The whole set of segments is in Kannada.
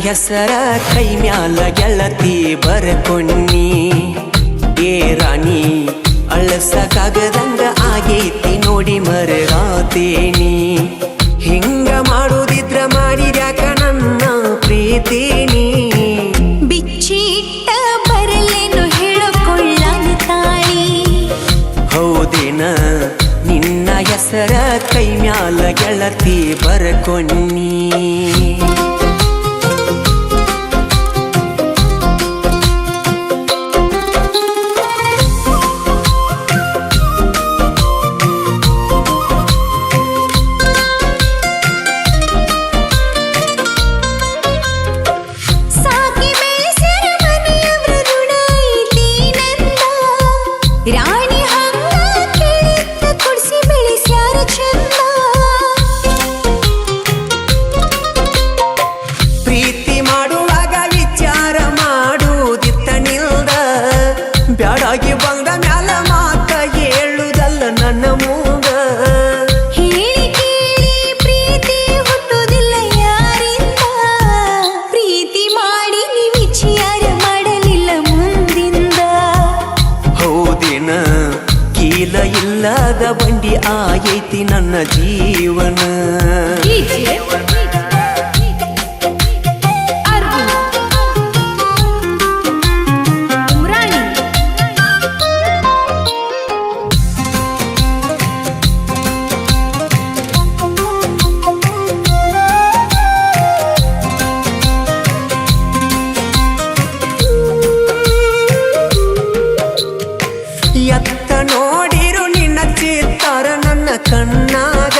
ಹೆಸರ ಕೈ ಮ್ಯಾಲ ಗೆಳತಿ ಬರ್ಕೊನ್ನಿ ಏ ರಾಣಿ ಅಳಸಕ್ಕಾಗದಂಗ ಆಗೈತಿ ನೋಡಿ ಮರಗಾತೇನಿ ಹಿಂಗ ಮಾಡುದಿದ್ರ ಮಾಡಿದ್ಯಾಕ ನನ್ನ ಪ್ರೀತಿನಿ ಬಿಚ್ಚಿಟ್ಟ ಬರಲೇನು ಹೇಳಿಕೊಳ್ಳನ ತಾಳಿ ಹೌದೇನ ನಿನ್ನ ಹೆಸರ ಕೈ ಮ್ಯಾಲ ಗೆಳತಿ ಬರ್ಕೊನ್ನಿ ರಾಣಿ ಹಂಗ ಕೇಳಿದ್ದ ಕುಡಿಸಿ ಬೆಳೆಸ್ಯಾರ ಚಂದ ಪ್ರೀತಿ ಮಾಡುವಾಗ ವಿಚಾರ ಮಾಡುದಿತ್ತ ನಿಲ್ದ ಬ್ಯಾಡಾಗಿ ಬಂದ ಮ್ಯಾಲ ಮಾತ ಹೇಳುದಲ್ಲ ನನ್ನ ಮೂಗ ಹೇಳಿ ಕೇಳಿ ಪ್ರೀತಿ ಹುಟ್ಟುವುದಿಲ್ಲ ಯಾರಿಂದ ಪ್ರೀತಿ ಮಾಡಿ ನೀ ವಿಚಾರ ಮಾಡಲಿಲ್ಲ ಮುಂದಿಂದ ಹೌದೇನ ಕೀಲ ಇಲ್ಲದ ಬಂಡಿ ಆಗೈತಿ ನನ್ನ ಜೀವನ ಎತ್ತ ನೋಡಿರು ನಿನ್ನ ಚಿತ್ತಾರ ನನ್ನ ಕಣ್ಣಾಗ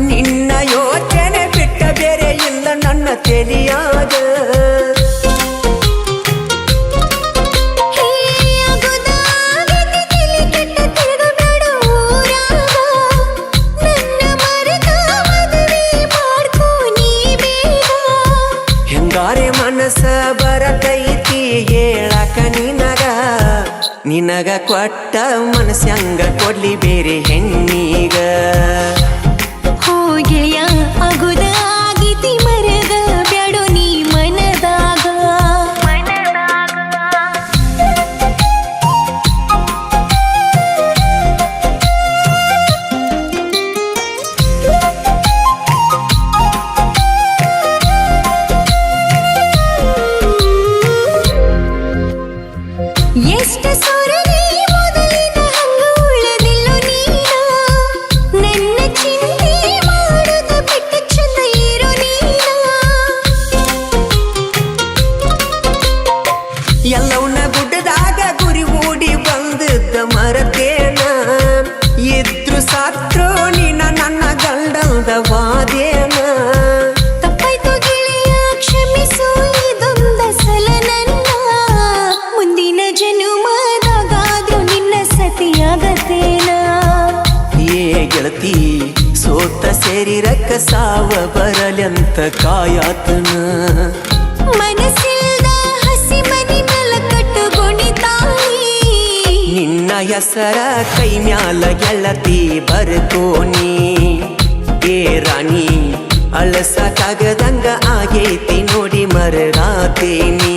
ನಿನ್ನ ಯೋಚನೆ ಬಿಟ್ಟ ಬೇರೆ ಇಲ್ಲ ನನ್ನ ತೆಲಿಯಾಗ ಹೆಂಗಾರೆ ಮನಸ್ಸ ಬರತೈತಿ ಹೇಳಕ ನಿನಗ ಕೊಟ್ಟ ಮನಸ್ಸಂಗ ಕೊಡ್ಲಿ ಬೇರೆ ಹೆಣ್ಣಿಗ ಹೋಗೆಯ ಅಗುದ ಆಗಿತಿ ಮರದ ಬ್ಯಾಡೋ ನೀ ಮನದಾಗ ಎಷ್ಟ ಸೊರಗಿ ಮೊದಲಿನ ಹಂಗ ಉಳದಿಲ್ಲ ನೀನ ನನ್ನ ಚಿಂತೆ ಮಾಡುದ ಬಿಟ್ಟು ಚಂದ ಇರೋ ನೀನ ಎಲ್ಲವನ್ನ ಗುಡ್ಡದಾಗ ಗುರಿ ಓಡಿ ಬಂದದ್ದ ಮರತೇನ ಇದ್ರು ಸಾತ್ರು ನೀನ ನನ್ನ ಗಂಡಲ್ದ ವಾದೇನ ತಪ್ಪಾಯ್ತು ಗೆಳೆಯ ಕ್ಷಮಿಸು ಇದೊಂದ ಸಲ ನನ್ನ ಮುಂದಿನ ಜನುಮದಾಗಾದ್ರೂ ನಿನ್ನ ಸತಿಯಾಗತೇನ ಏ ಗೆಳತಿ ಸೋತ ಶರೀರಕ್ಕ ಸಾವ ಬರಲಂತ ಕಾಯಾತನ ಮನಸ್ಸಿಲ್ದ ಹಸಿ ಮನಿ ಮೇಲ ಕಟ್ಟುಗೊಂಡಿತಾಳಿ ನಿನ್ನ ಹೆಸರ ಕೈ ಮ್ಯಾಲ ಗೆಳತಿ ಬರ್ಕೋನಿ ಏ ರಾಣಿ ಅಳಸಕ್ಕಾಗದಂಗ ಆಗೈತಿ ನೋಡಿ ಮರಗಾತೇನಿ